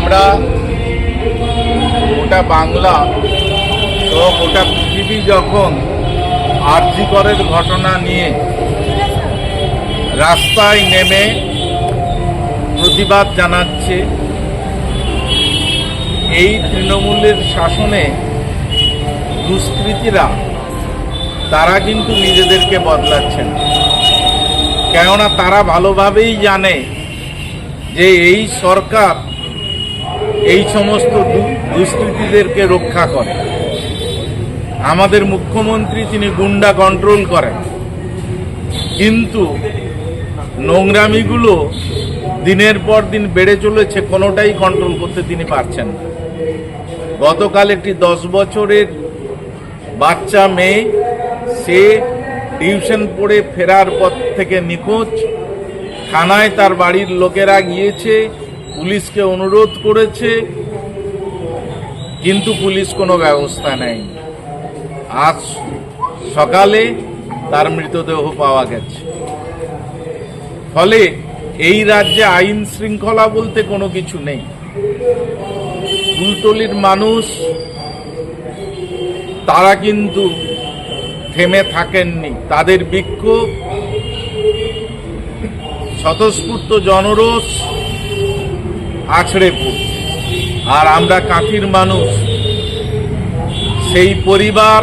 আমরা গোটা বাংলা তো গোটা পৃথিবী যখন আরজি করের ঘটনা নিয়ে রাস্তায় নেমে প্রতিবাদ জানাচ্ছে, এই তৃণমূলের শাসনে দুষ্কৃতীরা তারা কিন্তু নিজেদেরকে বদলাচ্ছেন, কেননা তারা ভালোভাবেই জানে যে এই সরকার এই সমস্ত দুষ্কৃতীদেরকে রক্ষা করে। আমাদের মুখ্যমন্ত্রী তিনি গুন্ডা কন্ট্রোল করেন, কিন্তু নোংরামিগুলো দিনের পর দিন বেড়ে চলেছে, কোনোটাই কন্ট্রোল করতে তিনি পারছেন না। গতকাল একটি 10 বছরের বাচ্চা মেয়ে, সে টিউশন পড়ে ফেরার পর থেকে নিখোঁজ। থানায় তার বাড়ির লোকেরা গিয়েছে, পুলিশকে অনুরোধ করেছে, কিন্তু পুলিশ কোনো ব্যবস্থা নেয়নি। আজ সকালে তার মৃতদেহ পাওয়া গেছে। ফলে এই রাজ্যে আইন শৃঙ্খলা বলতে কোনো কিছু নেই। কুলতলির মানুষ তারা কিন্তু থেমে থাকেননি, তাদের বিক্ষোভ, স্বতঃস্ফূর্ত জনরোষ আছড়ে পড়ছে। আর আমরা কাঁথির মানুষ সেই পরিবার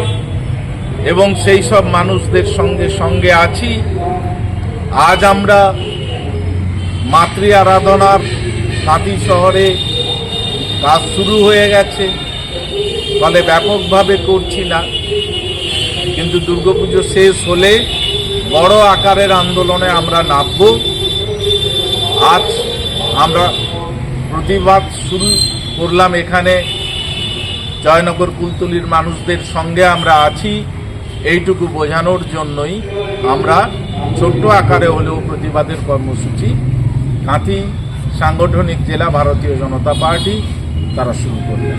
এবং সেই সব মানুষদের সঙ্গে সঙ্গে আছি। আজ আমরা মাতৃ আরাধনার কাঁথি শহরে কাজ শুরু হয়ে গেছে, ফলে ব্যাপকভাবে করছি না, কিন্তু দুর্গাপুজো শেষ হলে বড় আকারের আন্দোলনে আমরা নামব। আজ আমরা প্রতিবাদ শুরু করলাম এখানে, জয়নগর কুলতলির মানুষদের সঙ্গে আমরা আছি, এইটুকু বোঝানোর জন্যই আমরা ছোট্ট আকারে হলেও প্রতিবাদের কর্মসূচি কাঁথি সাংগঠনিক জেলা ভারতীয় জনতা পার্টি তারা শুরু করলেন।